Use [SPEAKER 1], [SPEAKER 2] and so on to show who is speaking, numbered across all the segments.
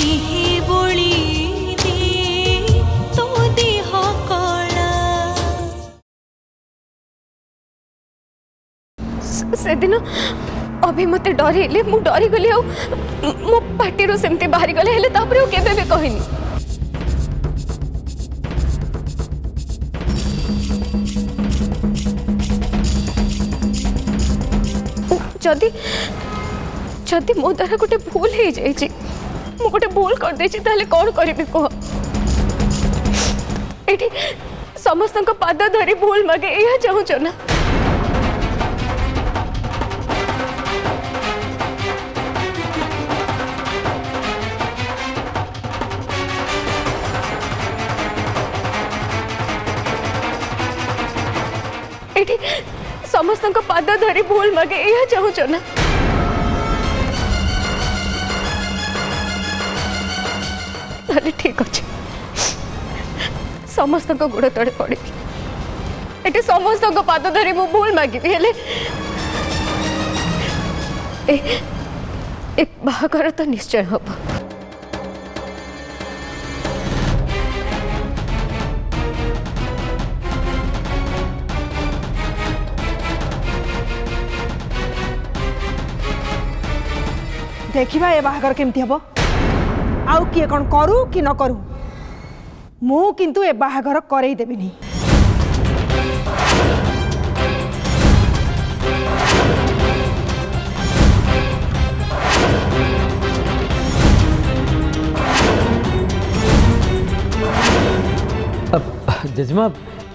[SPEAKER 1] दिहे बोली दे तो देह कला
[SPEAKER 2] से दिन अभी मत डरले मु डरी गली मो पार्टी सेमती बाहरी गले हेले तापर केबे भी कहनी जदि जदि मो द्वारा गोटे भूल हो जाए मु गोटे भूल कर दे ताले कौन करी कह ये समस्त पाद धरी भूल मागे यह चाहूच ना ये समस्त पाद धरी भूल मागे यह चाहूच ना ठीक अच्छे समस्त गोड़ तले पड़ी ये समस्त पाद धरी मु भूल मागे बाहागर तो निश्चय हम
[SPEAKER 3] देखा ए बाहागर केमती हम आउ किए कौन करू कि न करू मु किंतु ए बाहागर करई देबिनी।
[SPEAKER 4] जेजमा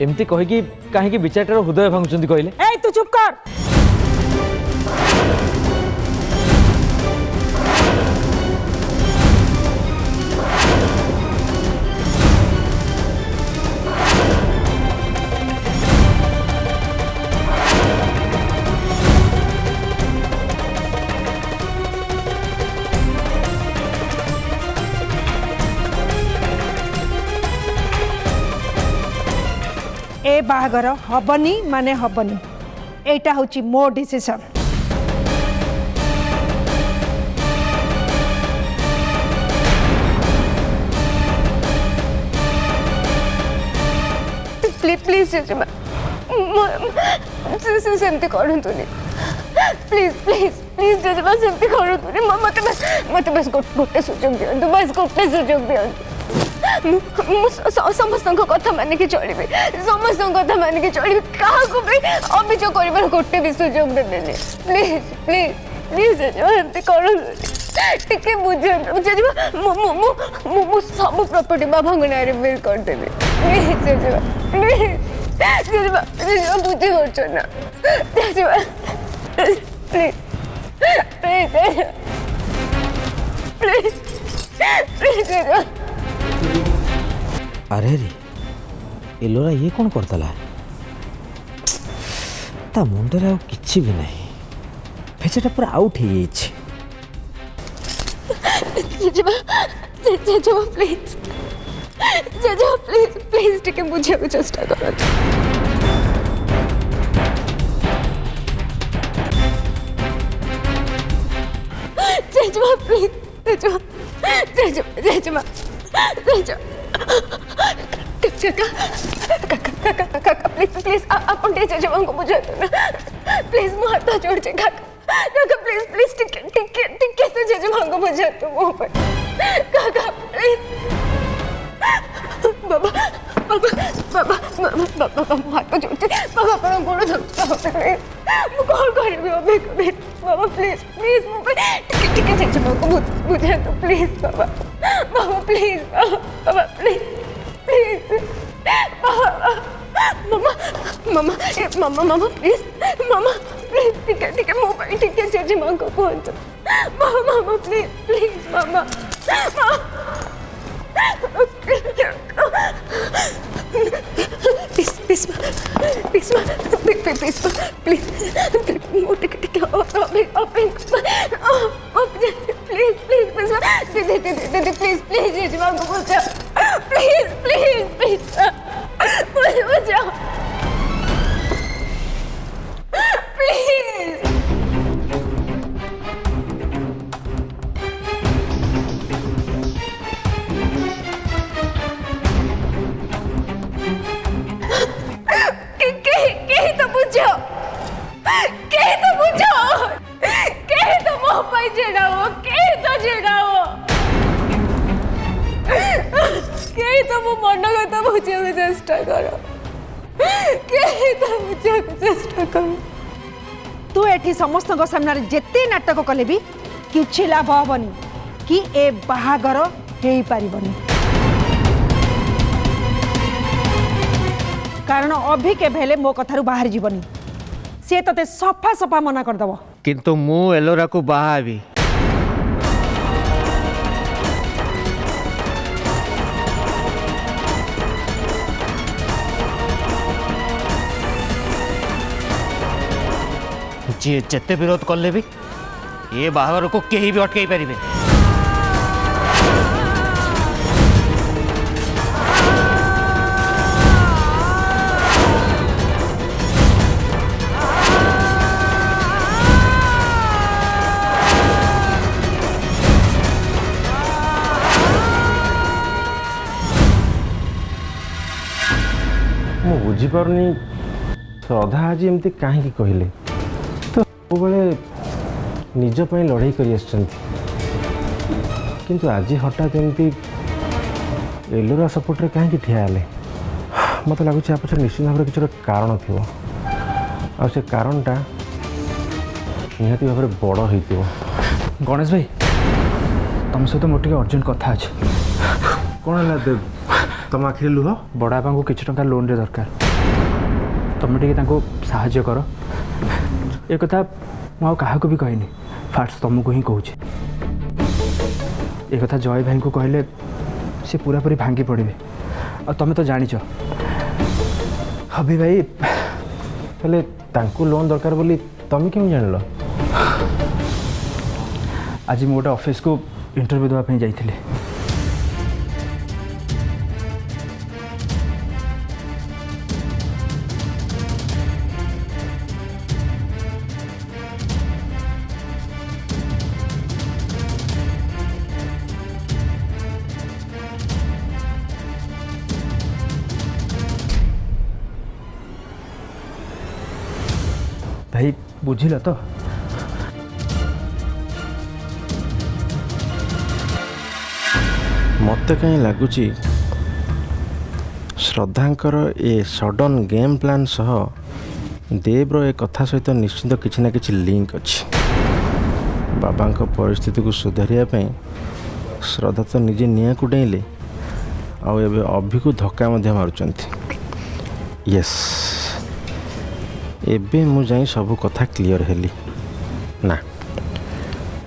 [SPEAKER 4] एमती कहीकि कहीं विचारटार हृदय भांगुंट कहले
[SPEAKER 3] ए तू चुप कर ए बाहागर हबनी माने हबनी एटा होची मो डिसीजन।
[SPEAKER 2] प्लीज प्लीज जेजेमा सेमती करतुनि प्लीज प्लीज प्लीज जेजेमा सेमती करतुनि मत बस गोटे सुजोग दियंतु बस गोटे सुजोग दियंतु समस्त कथा मानिक चलि समस्त कथा मानिक चलि क्या भी अभियोग कर गोटे भी सुजोग देने प्लीज प्लीज प्लीज एमती कर बुझे सब प्रॉपर्टी बाबा ना बिल करदेवी प्लीज जेजेमा प्लीज जेजेमा जेजेमा बुझे कर ना जेजेमा प्लीज प्लीज प्लीज प्लीज जेजेमा
[SPEAKER 4] अरे रे एलोरा ये कौन करतला ता मुंडर आ किछि भी नहीं फेचटा पूरा आउट हो जाइछ।
[SPEAKER 2] जेजेमा जेजेमा प्लीज जेजेमा प्लीज प्लीज टिके बुझे चेष्टा करो जेजेमा प्लीज जेजेमा जेजेमा जेजेमा जेजेमा प्लीज प्लीज अपन जेजेमा को बुझा दो ना प्लीज मो हाथ जोड़ छे काका प्लीज प्लीज टिके टिके टिके से जेजेमा को बुझा दो मो पर काका प्लीज बाबा बाबा बाबा बाबा हाथ जोड़ छे बाबा पर गोड़ धर प्लीज मो कॉल करबी अबे कबे बाबा प्लीज प्लीज मो पर टिके टिके जेजेमा को बुझा दो प्लीज बाबा बाबा प्लीज बाबा प्लीज प्लीज मामा मामा मामा मामा प्लीज मामा प्लीज ठीक है मोबाइल ठीक है जेजेमा को पहुंच मामा मामा प्लीज प्लीज मामा प्लीज प्लीज प्लीज प्लीज ठीक है प्लीज प्लीज दीदी प्लीज प्लीज जेजेमा को पहुंचा प्लीज प्लीज प्लीज मुझे बचाओ प्लीज। मो मन कथा बुझा चेष्टा कर बुझा चेष्टा कर
[SPEAKER 3] तू एठी समस्त सामने जेते नाटक कले भी किछि लाभ हबनी कि ए बाहागर हेई पारिबनी कारण अभी के भेले मो कथारु बाहर जीवनी से तते सफा सफा मना कर दबो
[SPEAKER 4] किंतु मु एलोरा को बाहाबी जी जेते विरोध कले भी ये बाहागर को कहीं भी अटकई पारे
[SPEAKER 5] ମୁଁ ବୁଝିପାରୁନି ଶ୍ରଦ୍ଧା ଆଜି ଏମିତି କାହିଁକି କହିଲେ ତ ସବୁବେଳେ ନିଜ ପାଇଁ ଲଢ଼େଇ କରି ଆସିଛନ୍ତି କିନ୍ତୁ ଆଜି ହଠାତ୍ ଏମିତି ଏଲୋରା ସପୋର୍ଟରେ କାହିଁକି ଠିଆ ହେଲେ ମୋତେ ଲାଗୁଛି ଆ ପଛରେ ନିଶ୍ଚିତ ଭାବରେ କିଛି ଗୋଟେ କାରଣ ଥିବ ଆଉ ସେ କାରଣଟା ନିହାତି ଭାବରେ ବଡ଼ ହେଇଥିବ।
[SPEAKER 6] गणेश भाई तुम सहित मोर टे अर्जेंट कथा अच्छे
[SPEAKER 5] କ'ଣ ହେଲା ଦେବ ତମ ଆଖିରେ ଲୁହ
[SPEAKER 6] बड़ापा को किसी टंका लोन रे दरकार तुम टे साहाय्य कर ए कथा मु क्या भी कहनी फास्ट तुमको ही कहूँ एक जय भाई को कहले सी पूरा पूरी भांगी पड़े आ तुम तो जाच हबी भाई
[SPEAKER 5] हेले तांकु लोन दरकार बोली तमे क्यों जान लो
[SPEAKER 6] आज मु गोटे ऑफिस को इंटरव्यू देवाई जाइए भाई बुझिल तो
[SPEAKER 5] मत कहीं लगुच श्रद्धांकर ए सडन गेम प्लान सह देव्र ए कथा सहित निश्चित किसी ना किसी लिंक अच्छी बाबा परिस्थिति को सुधारिया श्रद्धा तो निजे निया को डेले आउ एबे अभी को धक्का मारुचंती यस एबे मु जाई सब कथा क्लियर हेली ना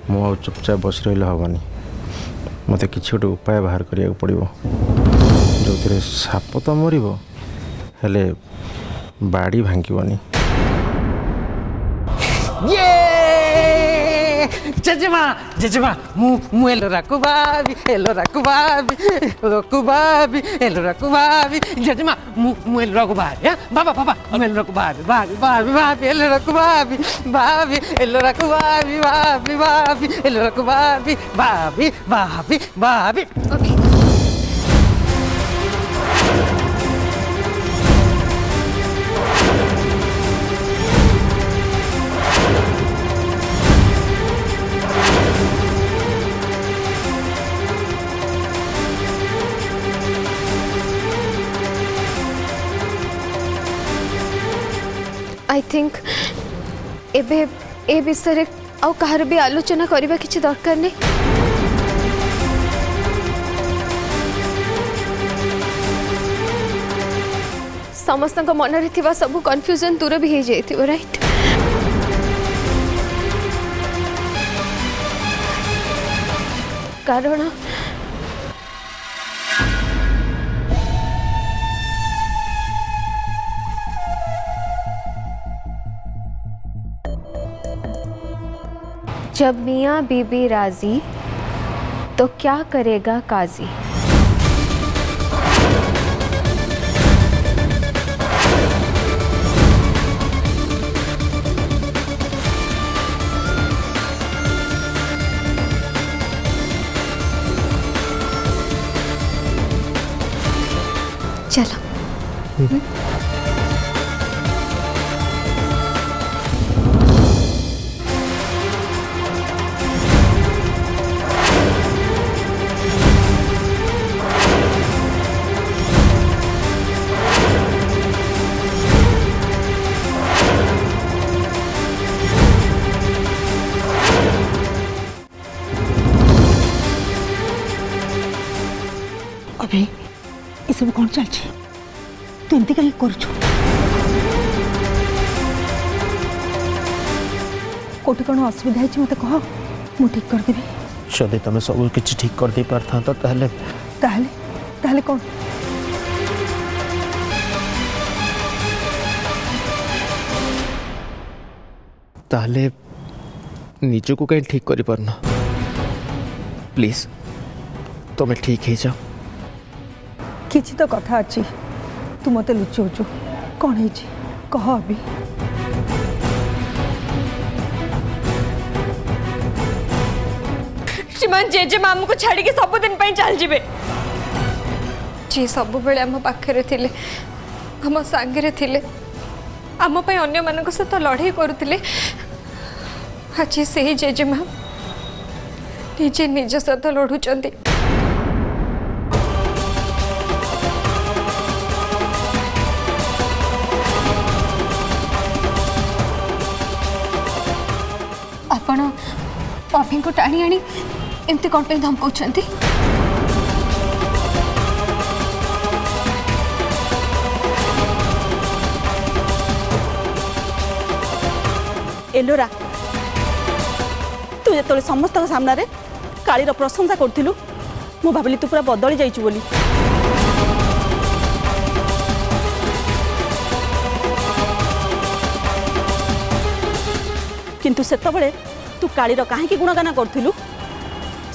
[SPEAKER 5] मु चुपचाप बस रही हेनी मत कि गोटे उपाय बाहर करिया पड़ो जो साप तो मरब हेले बाड़ी भांगनी
[SPEAKER 4] जेजेमा जेजेमा मु एलोरा को बाबी एलोरा को बाबी एलोरा को बाबी एलोरा को बाबी जेजेमा मु एलोरा को बाबी बाबा बाबा मु एलोरा को बाबी बाबी बाबी बाबी एलोरा को बाबी बाबी एलोरा को बाबी बाबी बाबी एलोरा को बाबी बाबी बाबी बाबी
[SPEAKER 2] आई थिंक एबे ए विषय आउ कहार भी आलोचना करबा किछि दरकार नहीं समस्त मन रे थिबा सब कंफ्यूजन दूर भी हो जाइथिबो राइट कारण जब मियाँ बीबी राजी तो क्या करेगा काजी। चलो
[SPEAKER 3] अभी ये सब कौन चलछि तू एमती कहीं करूछु कोटी कौन असुविधा है मत कह मु ठीक कर देबी
[SPEAKER 6] जदि तुम सब किसी ठीक कर दे पार था ताहले
[SPEAKER 3] ताहले ताहले कौन
[SPEAKER 6] ताहले निज को कहीं ठीक कर पारना प्लीज तुम्हें ठीक हो जाओ
[SPEAKER 3] किछि तो कथा अछि तू मते लुचौचु कौन है कह अभी
[SPEAKER 2] श्रीमान जेजेमा आमको छाड़ी के सब दिन चल जीवे जी सब बेले आम पाखे थिले आम सांगे थिले आम पे अन्य मान सहित लड़ाई करुले आज से ही जेजेमा निजे निज सहित लड़ुंट आपण अभी को टाणी आनी एमती कौन पे धमकाउछंती
[SPEAKER 7] एलोरा तू जो समस्त सामने कालीर प्रशंसा करूँ मु भाविली तू पूरा बदली जाइछु बोली किंतु सेतबेले तू कालीर कहीं गुणगान करूँ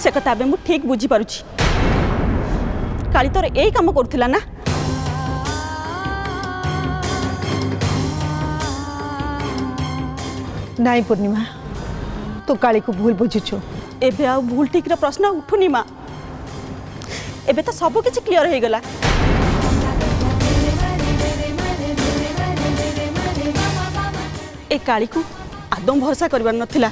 [SPEAKER 7] से कथा मु ठीक बुझी पारुछि काली तोर यही काम करूला ना
[SPEAKER 3] नाई पूर्णिमा तू काली को भूल बुझुछु
[SPEAKER 7] एबे आ भूल ठीक प्रश्न उठुनी माँ एबे तो सब किछि क्लियर हो गला ए काली को आदम भरोसा करबार नथिला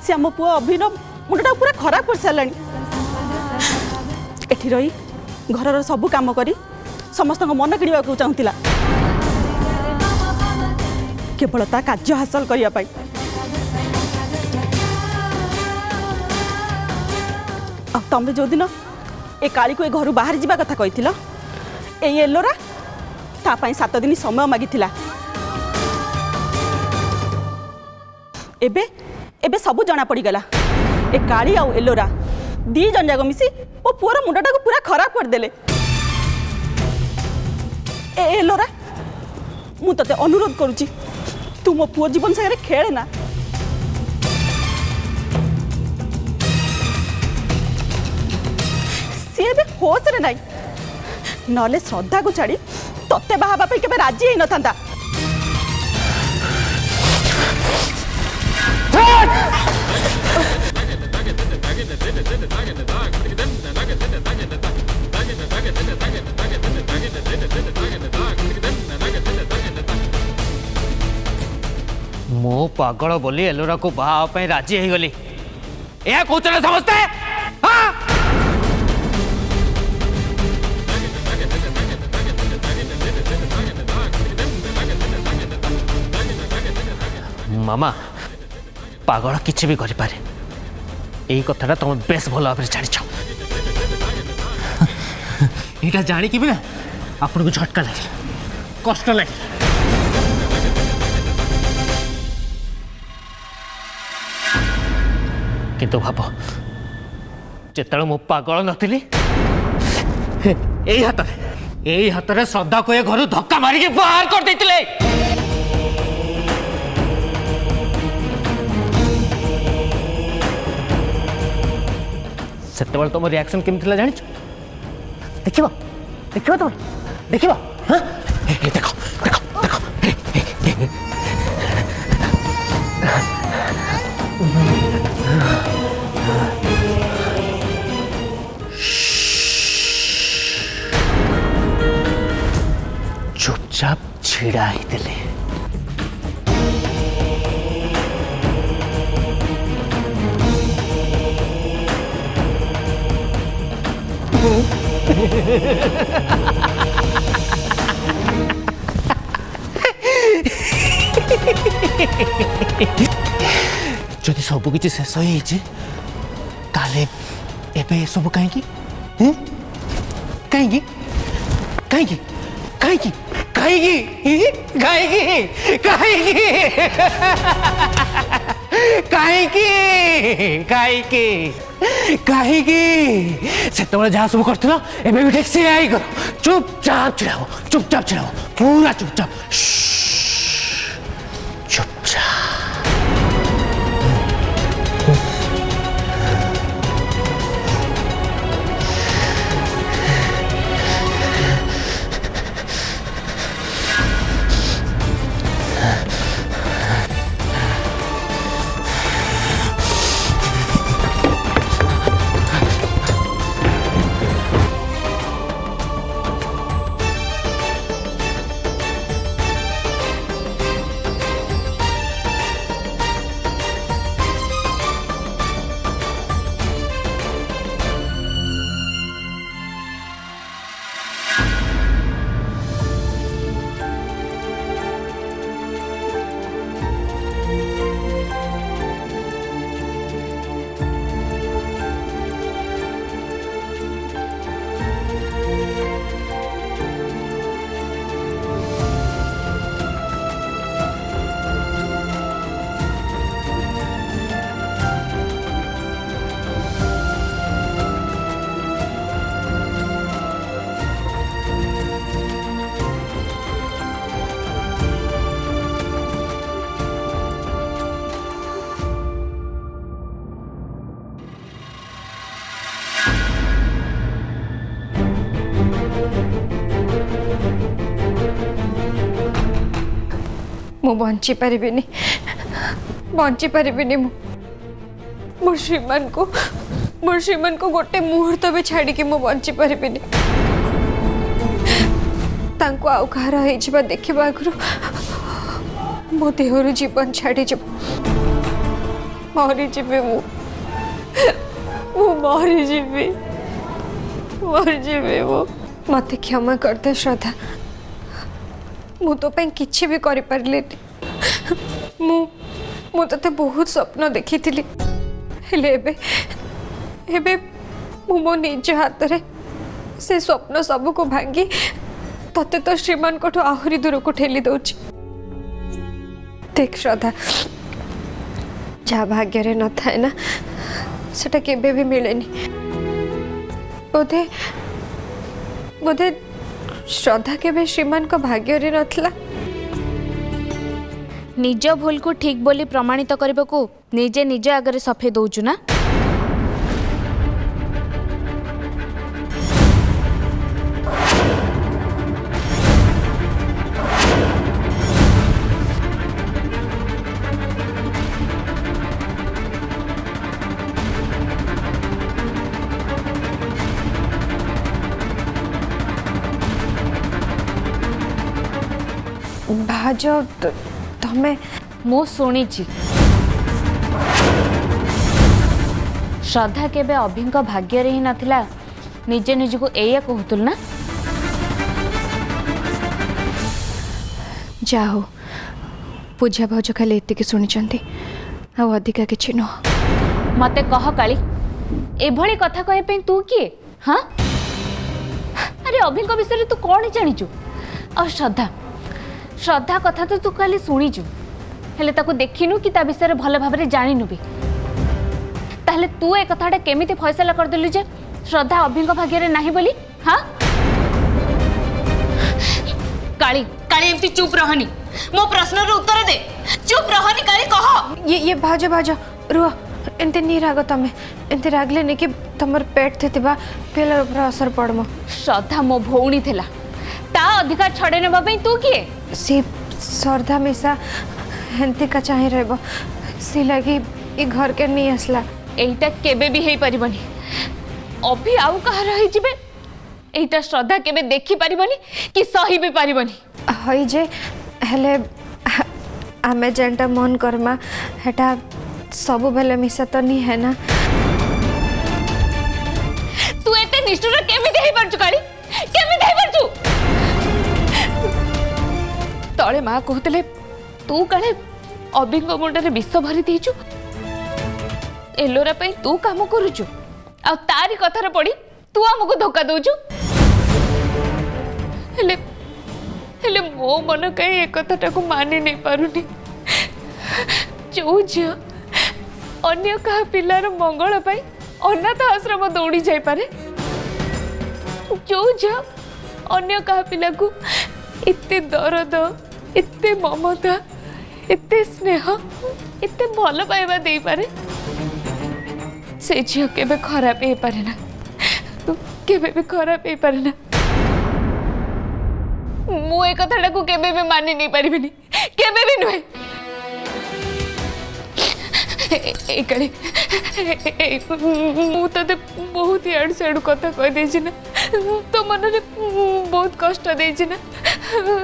[SPEAKER 7] से आम पुआ अभिनव मुंडा पूरा खराब कर साराणी एठी रही घरर सब काम करी समस्त मन किणवा को चाहूला केवल ता कार्य हासिल करने तमें जो दिन ए काली को ए घर बाहर जावा कथा कही एलोरा तापाई 7 दिन समय मागी एबे एबे सब जना पड़गला ए काली आउ एलोरा दी जन जाक मिसी मो पुअर मुंडा को पूरा खराब करदेले एलोरा मु तते अनुरोध करुची तू मो पुओ जीवन सागर खेले ना सी ए होश रे नाई नले श्रद्धा को छाड़ी तत्ते बाहा के राजी ही न था
[SPEAKER 4] मो पागल बोली एलोरा को बाहा राजी हो गली या कौच ना समझते हाँ? मामा पागल किसी भी करें यही कथा तुम बेस भल भाव छाड़ यहाँ जाणिकी भी ना आपन को झटका लगे कष्ट लगे किंतु भाव जिते मु पागल नी यही हाथ में श्रद्धा को ये घर धक्का मारिक बाहर कर देते से तुम रिएक्शन केमती जान देख देख तुम देख हाँ देख देख चुपचाप छिड़ा ही दिले जदि सब किसी शेष हो ताले एबे सब कहीं कहीं कहीं कहीं से जहाँ सब कर एबे भी ठीक से आई कर चुपचाप छिड़ाओ पूरा चुपचाप चुपचाप
[SPEAKER 2] मु बंची पारिबिनी मोर श्रीमान को गोटे मुहूर्त भी छाड़ी कि मु बंची पारिबिनी तांको आउ कहार होइछबा देखिबा आगरु मो देहरु जीवन छाड़ी जब मरी जीवे मु मरी जीवे वो मते क्षमा करते श्रद्धा मु तो पे किछि भी करि परलेनी मु तते बहुत स्वप्न देखी थिली हेले एबे मु मो निज हाथ रे से स्वप्न सब को भांगी तते तो श्रीमान को आहुरी दूर को ठेली दउछि देख श्रद्धा जहाँ भाग्य रे न थाए ना सेटा केबे भी मिलेनी बोधे बोधे श्रद्धा केबे श्रीमान को भाग्य रे नथला
[SPEAKER 8] निज भूल को ठीक बोली प्रमाणित करने को निजे निज आगे सफे दौचु ना
[SPEAKER 2] भाज तमें
[SPEAKER 8] मु शुणी श्रद्धा केबे अभिंक भाग्य रे ही नथिला निजे निज को एया कहतुल ना
[SPEAKER 2] जाओ पूजा भाज खाली एतिक शुणी अधिका किसी नुह
[SPEAKER 8] मते कह काली एभली कथा कहे पे तू किए हाँ अरे अभिंक विषय तू कौन जानिचु और श्रद्धा कथा तो तू खाली शुणीचु हेले ताको देखिनु कि ता विषय भल भाव जानिनु भी ताहले तू ए कथाटा केमिति फैसला कर देलु जे श्रद्धा अभिंक भाग्य रे नाही बोली हाँ काली काली एमती चुप रहनी मो प्रश्न रो उत्तर दे चुप रहनी काली कह
[SPEAKER 2] ये भाज रुह एंते नी राग तमे एंते रागले नहीं कि तमर पेट थेतिबा पेलर ऊपर असर पड़मो
[SPEAKER 8] श्रद्धा मो भौणी थिला ता अधिकार छड़े नेबा पई तू किए
[SPEAKER 2] सी श्रद्धा मिसा हेंती का चाहे रहबो सी लगी ई घर के नहीं आसला
[SPEAKER 8] एटा केबे भी हेई परिबनी अभी आउ कहा रही जिबे एटा श्रद्धा केबे देखि परिबनी कि सही भी परिबनी
[SPEAKER 2] हई जे हेले आमे जेंटा मन करमा हेटा सब बेले मिसा तो नहीं है ना
[SPEAKER 8] तू एते निष्ठुर केमिति हेई परचु काली केमिति हेई परचु तले माँ कहते तू काले अभिंग मुंडे विष भरी देचु एलोरा पे तू काम करुचु आ तारी कथार पड़ी तू हमको धोखा दौचु हेले हेले मो मन कहीं ए कथाटा को मानि नहीं पारुनी जो झी अन्य कहा पिलार मंगल पाई अनाथ आश्रम दौड़ी जाई पारे जो झी अन्य कहा पिला को एते दर्द एते ममता एते स्नेह एते भल पाइबा दे पारे से झील केबे खराब हो पारे ना केबे भी खराब हो पारे ना मु ए कथाटा को केबे भी मानि नहीं पारिबिनी केबे भी नुहे मु ते बहुत इड़ से कथा कह दे ना तो मन में बहुत कष्ट दे ना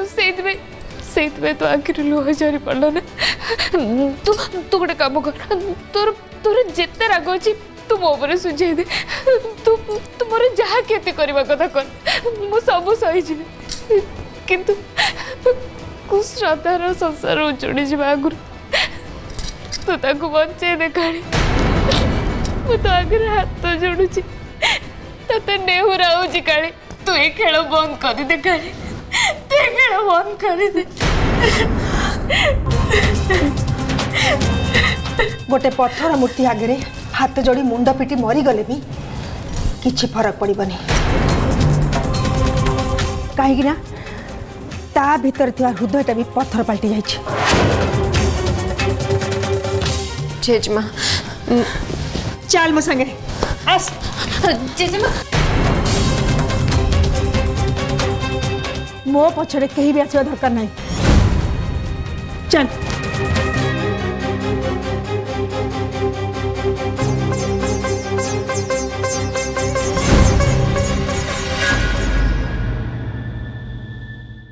[SPEAKER 8] से तो आखिर लुह झरी पड़ल ना तू तू गोटे काम कर तोर तोर जिते राग अच्छी तू मो पर सुझे दे तू तू मोर जहाँ क्षति करने कथा कर मु सब सही किंतु श्रद्धार संसार उजड़ी जा आगुरी तू ताकू बचे देखाड़ी मु तो आगे हाथ जोड़ुची ते नेहुरा होची काली तू ये खेल बंद कर दे काली तू ये खेल बंद कर दे
[SPEAKER 3] गोटे पत्थर मूर्ति आगे हाथ जोड़ी मुंड पिटी मरी गले भी किछि फरक पड़बनी कहीं ना ता भीतर थिया हृदयटा भी पत्थर पलटि जाइछि।
[SPEAKER 2] जेजमा
[SPEAKER 3] चल मो संगे आस
[SPEAKER 2] जेजमा
[SPEAKER 3] मो पछड़े कहीं भी आसवा दरकार नहीं चल।